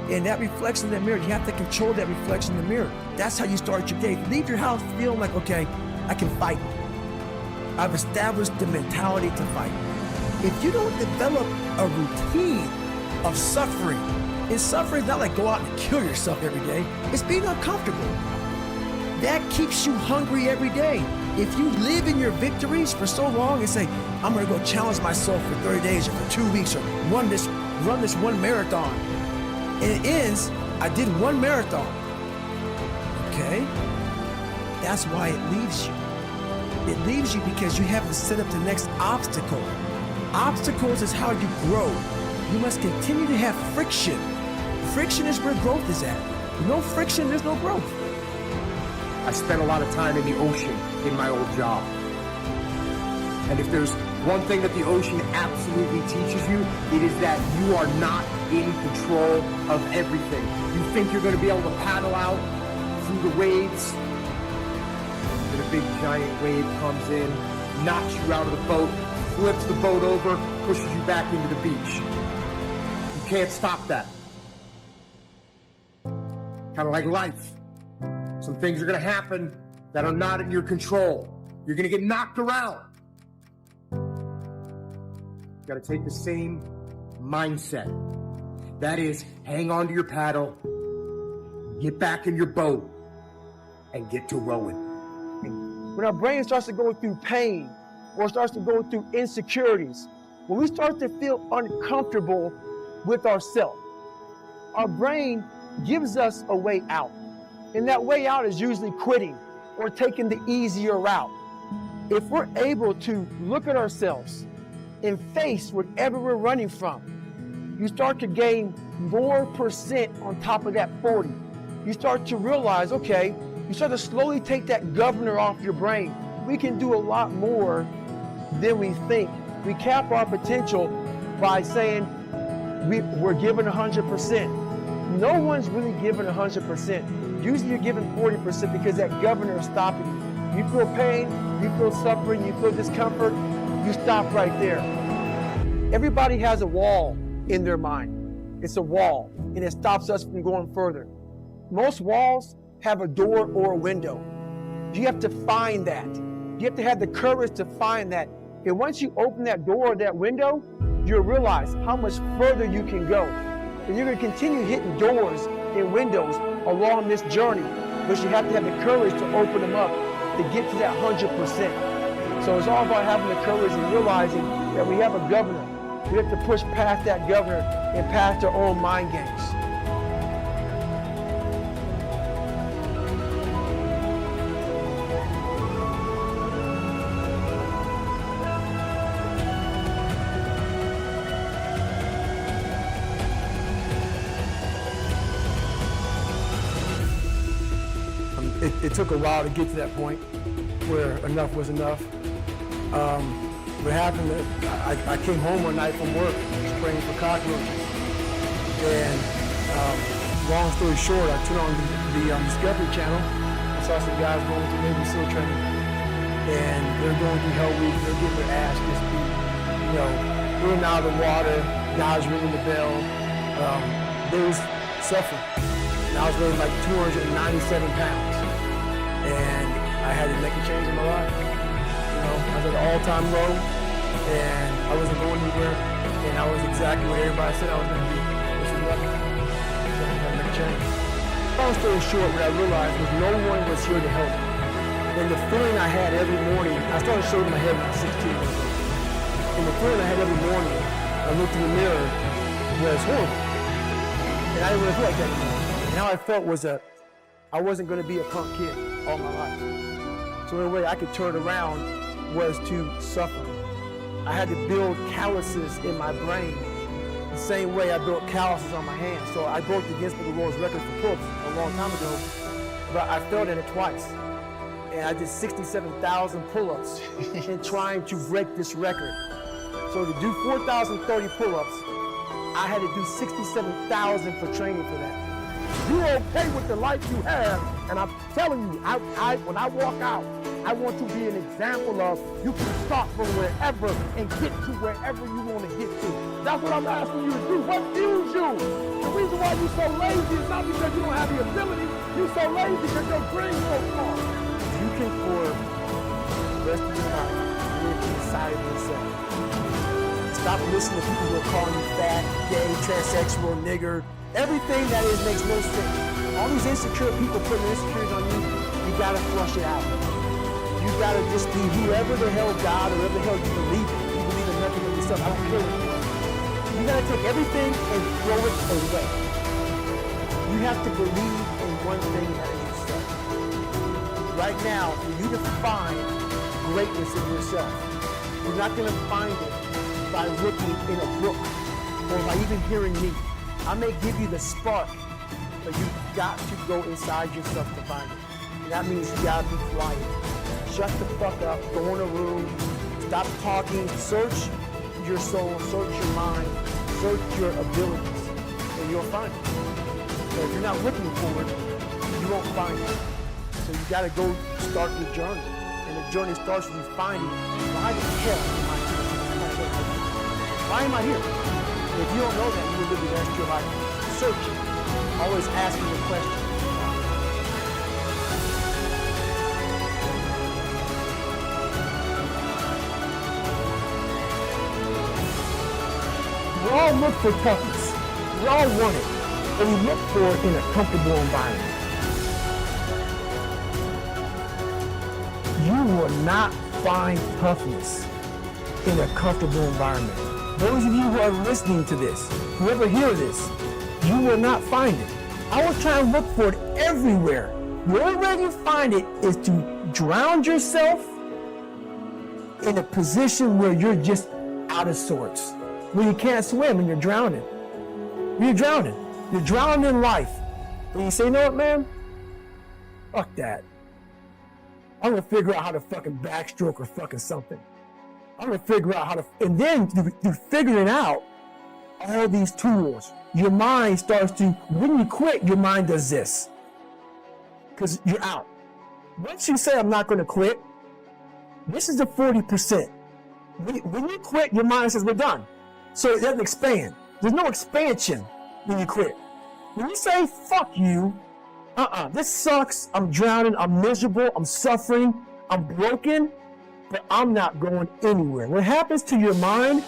And that reflection in the mirror, you have to control that reflection in the mirror. That's how you start your day. Leave your house feeling like, okay, I can fight. I've established the mentality to fight. If you don't develop a routine of suffering And suffering is not like go out and kill yourself every day. It's being uncomfortable. That keeps you hungry every day. If you live in your victories for so long and say, I'm gonna go challenge myself for 30 days or for 2 weeks or run this one marathon. And it ends, I did one marathon. Okay? That's why it leaves you. It leaves you because you haven't set up the next obstacle. Obstacles is how you grow. You must continue to have friction. Friction is where growth is at. No friction, there's no growth. I spent a lot of time in the ocean in my old job. And if there's one thing that the ocean absolutely teaches you, it is that you are not in control of everything. You think you're going to be able to paddle out through the waves, and a big giant wave comes in, knocks you out of the boat, flips the boat over, pushes you back into the beach. You can't stop that. Kind of like life. Some things are going to happen that are not in your control. You're going to get knocked around. You got to take the same mindset. That is, hang on to your paddle, get back in your boat, and get to rowing. When our brain starts to go through pain or starts to go through insecurities, when we start to feel uncomfortable with ourselves, our brain gives us a way out. And that way out is usually quitting or taking the easier route. If we're able to look at ourselves and face whatever we're running from, you start to gain more percent on top of that 40. You start to realize, okay, you start to slowly take that governor off your brain. We can do a lot more than we think. We cap our potential by saying we're given 100%. No one's really given 100%. Usually you're given 40% because that governor is stopping you. You feel pain, you feel suffering, you feel discomfort, you stop right there. Everybody has a wall in their mind. It's a wall, and it stops us from going further. Most walls have a door or a window. You have to find that. You have to have the courage to find that. And once you open that door or that window, you'll realize how much further you can go. And you're going to continue hitting doors and windows along this journey, but you have to have the courage to open them up to get to that 100%. So it's all about having the courage and realizing that we have a governor. We have to push past that governor and past our own mind games. It took a while to get to that point where enough was enough. What happened, I came home one night from work spraying for cockroaches. And long story short, I turned on the Discovery Channel. I saw some guys going through Navy SEAL training. And they're going through Hell Week. They're getting their ass just beat. You know, in and out of the water, guys ringing the bell. They was suffering. And I was weighing like 297 pounds. And I had to make a change in my life. You know, I was at an all-time low, and I wasn't going anywhere, and I was exactly what everybody said I was going to be. This is nothing. So I had to make a change. Long story short, what I realized was no one was here to help me. And the feeling I had every morning, I started shaving my head when I was 16 years old. And the feeling I had every morning, I looked in the mirror, was horrible. And I didn't really feel like that anymore. And how I felt was I wasn't going to be a punk kid all my life. So the only way I could turn around was to suffer. I had to build calluses in my brain the same way I built calluses on my hands. So I broke the Guinness Book of World Records for pull-ups a long time ago, but I failed at it twice. And I did 67,000 pull-ups in trying to break this record. So to do 4,030 pull-ups, I had to do 67,000 for training for that. You're okay with the life you have, and I'm telling you, when I walk out, I want to be an example of you can start from wherever and get to wherever you want to get to. That's what I'm asking you to do. What fuels you? The reason why you're so lazy is not because you don't have the ability. You're so lazy because your brain's so small. You can for the rest of your life live inside of yourself. Stop listening to people who are calling you fat, gay, transsexual, nigger, Everything that is makes no sense. All these insecure people putting insecurities on you, you gotta flush it out. You gotta just be whoever the hell God or whoever the hell you believe in. You believe in nothing but yourself. I don't care what you do. You gotta take everything and throw it away. You have to believe in one thing, that is yourself. Right now, for you to find greatness in yourself, you're not gonna find it by looking in a book or by even hearing me. I may give you the spark, but you've got to go inside yourself to find it. And that means you gotta be quiet. Shut the fuck up, go in a room, stop talking, search your soul, search your mind, search your abilities, and you'll find it. But if you're not looking for it, you won't find it. So you gotta go start your journey. And the journey starts with you finding, why the hell am I here? Why am I here? If you don't know that, you will live the rest of your life searching, always asking the question. We all look for toughness. We all want it, but we look for it in a comfortable environment. You will not find toughness in a comfortable environment. Those of you who are listening to this, whoever hear this, you will not find it. I will try and look for it everywhere. The only way you find it is to drown yourself in a position where you're just out of sorts, where you can't swim and you're drowning. You're drowning. You're drowning in life. And you say, you know what, man? Fuck that. I'm gonna figure out how to fucking backstroke or fucking something. I'm gonna figure out how to, and then through figuring out all these tools, your mind starts to, when you quit, your mind does this. Because you're out. Once you say, I'm not gonna quit, this is the 40%. When you quit, your mind says, we're done. So it doesn't expand. There's no expansion when you quit. When you say, fuck you, this sucks, I'm drowning, I'm miserable, I'm suffering, I'm broken, but I'm not going anywhere. What happens to your mind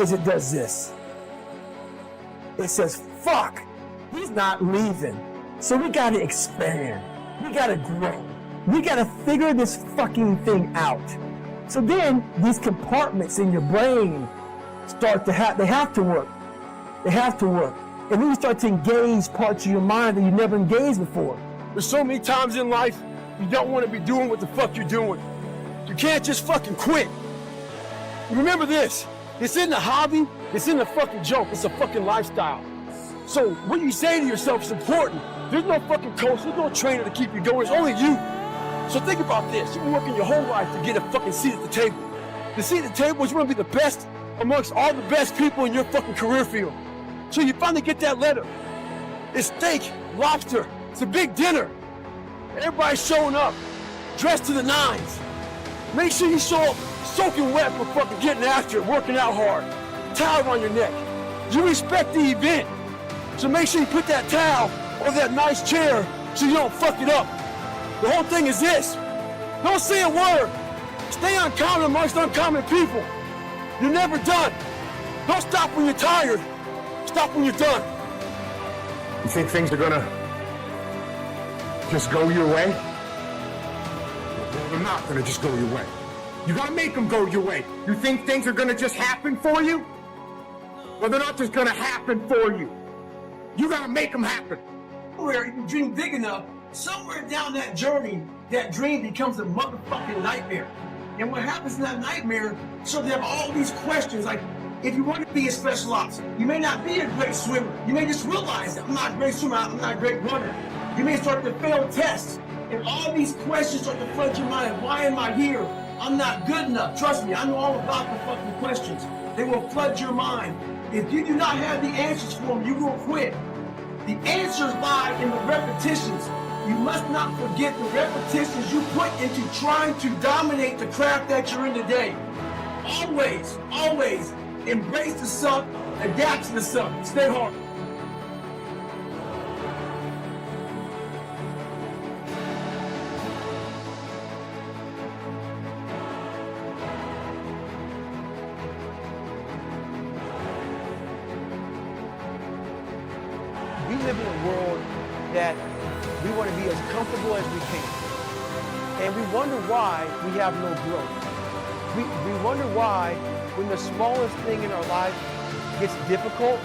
is it does this. It says, fuck, he's not leaving. So we gotta expand. We gotta grow. We gotta figure this fucking thing out. So then these compartments in your brain start to they have to work. They have to work. And then you start to engage parts of your mind that you never engaged before. There's so many times in life you don't want to be doing what the fuck you're doing. You can't just fucking quit. Remember this, it's in the hobby, it's in the fucking joke, it's a fucking lifestyle. So what you say to yourself is important. There's no fucking coach, there's no trainer to keep you going, it's only you. So think about this, you've been working your whole life to get a fucking seat at the table. The seat at the table is you want to be the best amongst all the best people in your fucking career field. So you finally get that letter. It's steak, lobster, it's a big dinner. Everybody's showing up, dressed to the nines. Make sure you show up soaking wet for fucking getting after it, working out hard, towel on your neck. You respect the event, so make sure you put that towel on that nice chair so you don't fuck it up. The whole thing is this, don't say a word. Stay uncommon amongst uncommon people. You're never done. Don't stop when you're tired. Stop when you're done. You think things are gonna just go your way? Well, they're not gonna just go your way. You gotta make them go your way. You think things are gonna just happen for you? Well, they're not just gonna happen for you. You gotta make them happen. Somewhere, if you dream big enough, somewhere down that journey, that dream becomes a motherfucking nightmare. And what happens in that nightmare, so they have all these questions, like, if you want to be a special ops, you may not be a great swimmer. You may just realize that I'm not a great swimmer, I'm not a great runner. You may start to fail tests, and all these questions start to flood your mind. Why am I here? I'm not good enough. Trust me, I know all about the fucking questions. They will flood your mind. If you do not have the answers for them, you will quit. The answers lie in the repetitions. You must not forget the repetitions you put into trying to dominate the craft that you're in today. Always, always embrace the suck, adapt to the suck, stay hard. live in a world that we want to be as comfortable as we can. And we wonder why we have no growth. We wonder why when the smallest thing in our life gets difficult,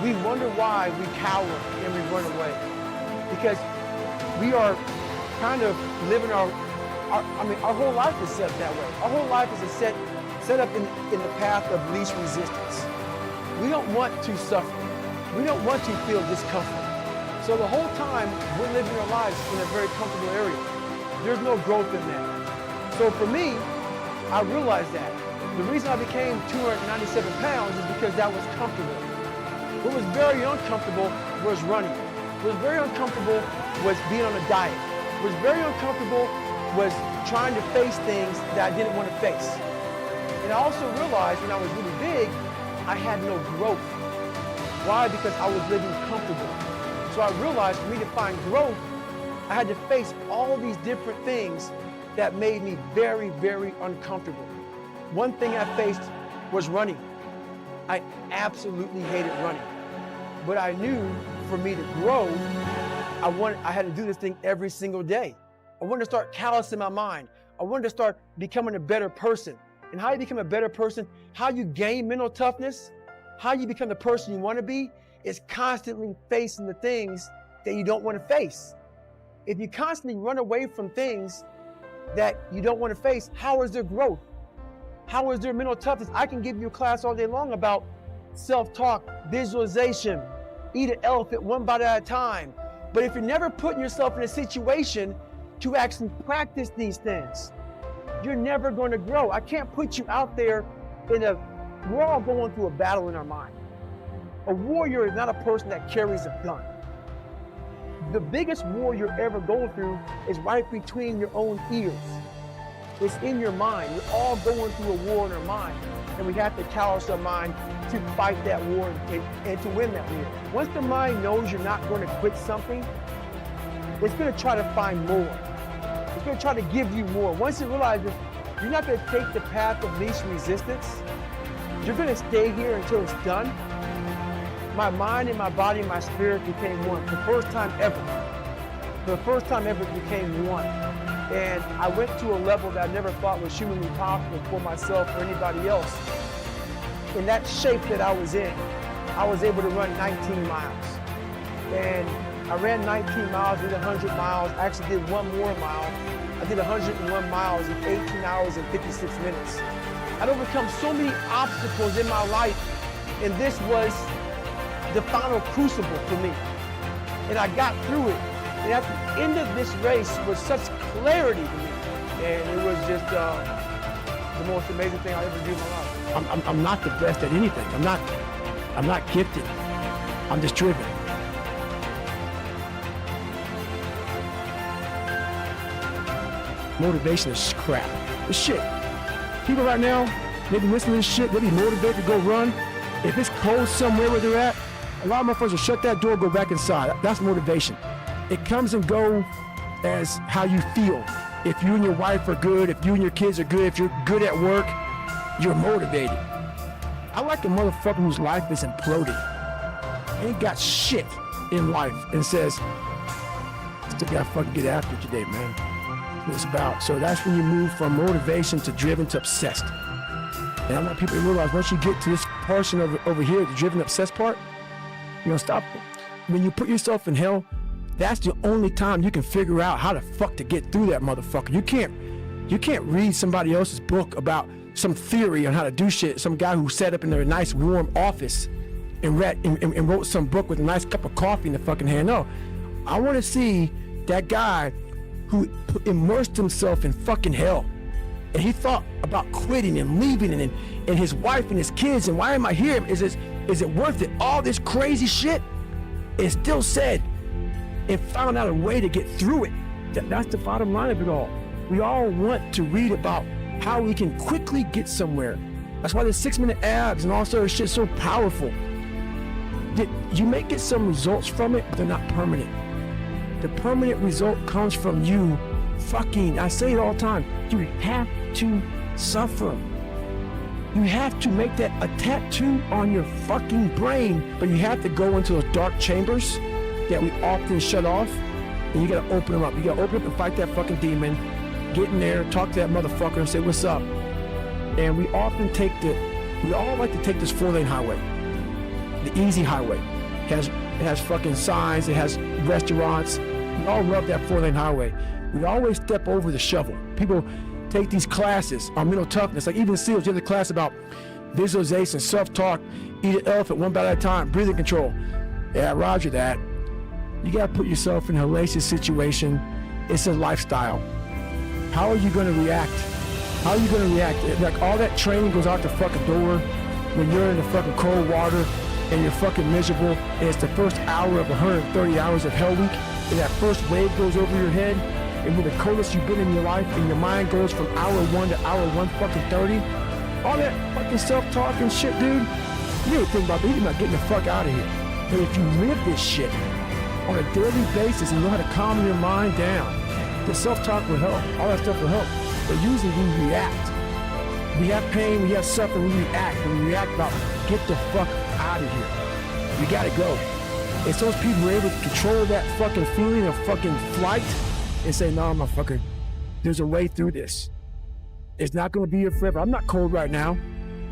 we wonder why we cower and we run away. Because we are kind of living our whole life is set that way. Our whole life is set up in the path of least resistance. We don't want to suffer. We don't want to feel discomfort. So the whole time we're living our lives in a very comfortable area. There's no growth in that. So for me, I realized that. The reason I became 297 pounds is because that was comfortable. What was very uncomfortable was running. What was very uncomfortable was being on a diet. What was very uncomfortable was trying to face things that I didn't want to face. And I also realized when I was really big, I had no growth. Why? Because I was living comfortable. So I realized for me to find growth, I had to face all these different things that made me very, very uncomfortable. One thing I faced was running. I absolutely hated running. But I knew for me to grow, I had to do this thing every single day. I wanted to start callousing my mind. I wanted to start becoming a better person. And how you become a better person, how you gain mental toughness, how you become the person you want to be, is constantly facing the things that you don't want to face. If you constantly run away from things that you don't want to face, how is there growth? How is there mental toughness? I can give you a class all day long about self-talk, visualization, eat an elephant one bite at a time. But if you're never putting yourself in a situation to actually practice these things, you're never going to grow. I can't put you out there we're all going through a battle in our mind. A warrior is not a person that carries a gun. The biggest war you're ever going through is right between your own ears. It's in your mind. We're all going through a war in our mind, and we have to callous our mind to fight that war and to win that war. Once the mind knows you're not going to quit something, it's going to try to find more. It's going to try to give you more. Once it realizes you're not going to take the path of least resistance, you're going to stay here until it's done. My mind and my body and my spirit became one. The first time ever. For the first time ever, it became one. And I went to a level that I never thought was humanly possible for myself or anybody else. In that shape that I was in, I was able to run 19 miles. And I ran 19 miles, did 100 miles, I actually did one more mile. I did 101 miles in 18 hours and 56 minutes. I'd overcome so many obstacles in my life, and this was the final crucible for me. And I got through it. And at the end of this race was such clarity to me. And it was just the most amazing thing I ever did in my life. I'm not the best at anything. I'm not gifted. I'm just driven. Motivation is crap. It's shit. People right now, they be listening to this shit, they be motivated to go run. If it's cold somewhere where they're at, a lot of motherfuckers will shut that door, go back inside. That's motivation. It comes and goes as how you feel. If you and your wife are good, if you and your kids are good, if you're good at work, you're motivated. I like a motherfucker whose life is imploding. Ain't got shit in life and says, still gotta fucking get after it today, man. That's what it's about. So that's when you move from motivation to driven to obsessed. And I want people to realize once you get to this portion over here, the driven obsessed part, you know, stop. When you put yourself in hell, that's the only time you can figure out how the fuck to get through that motherfucker. You can't read somebody else's book about some theory on how to do shit. Some guy who sat up in their nice warm office and read and wrote some book with a nice cup of coffee in the fucking hand. No, I want to see that guy who immersed himself in fucking hell. And he thought about quitting and leaving and his wife and his kids. And why am I here? Is it worth it? All this crazy shit. And still said and found out a way to get through it. That's the bottom line of it all. We all want to read about how we can quickly get somewhere. That's why the 6-minute abs and all sort of shit is so powerful. You may get some results from it, but they're not permanent. The permanent result comes from you fucking, I say it all the time, you have to suffer. You have to make that a tattoo on your fucking brain, but you have to go into those dark chambers that we often shut off, and you gotta open them up. You gotta open up and fight that fucking demon, get in there, talk to that motherfucker and say, what's up? And we all like to take this 4-lane highway, the easy highway. It has fucking signs, it has restaurants. We all love that 4-lane highway. We always step over the shovel. People take these classes on mental toughness, like even SEALs, you have the class about visualization, self-talk, eat an elephant one bite at a time, breathing control. Yeah, roger that. You gotta put yourself in a hellacious situation. It's a lifestyle. How are you gonna react? How are you gonna react? Like all that training goes out the fucking door when you're in the fucking cold water and you're fucking miserable, and it's the first hour of 130 hours of Hell Week, and that first wave goes over your head, and when the coldest you've been in your life, and your mind goes from hour 1 to hour 1:30, all that fucking self-talk and shit, dude, you ain't think about getting the fuck out of here. But if you live this shit on a daily basis and you know how to calm your mind down, the self-talk will help, all that stuff will help. But usually we react. We have pain, we have suffering, we react. And we react about, get the fuck out of here. We gotta go. And so those people are able to control that fucking feeling of fucking flight and say, no, motherfucker, there's a way through this. It's not gonna be here forever. I'm not cold right now.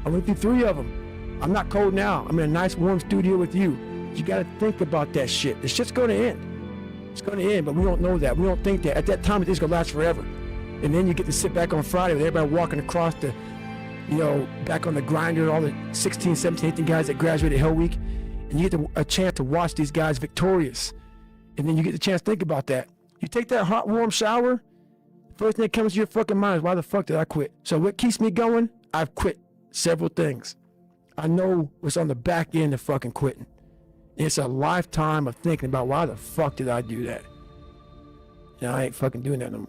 I went through 3 of them. I'm not cold now. I'm in a nice warm studio with you. You gotta think about that shit. The shit's gonna end. It's gonna end, but we don't know that. We don't think that. At that time, it's gonna last forever. And then you get to sit back on Friday with everybody walking across the, back on the grinder, all the 16, 17, 18 guys that graduated Hell Week, and you get a chance to watch these guys victorious. And then you get the chance to think about that. You take that hot, warm shower, first thing that comes to your fucking mind is, why the fuck did I quit? So what keeps me going? I've quit several things. I know what's on the back end of fucking quitting. It's a lifetime of thinking about, why the fuck did I do that? I ain't fucking doing that no more.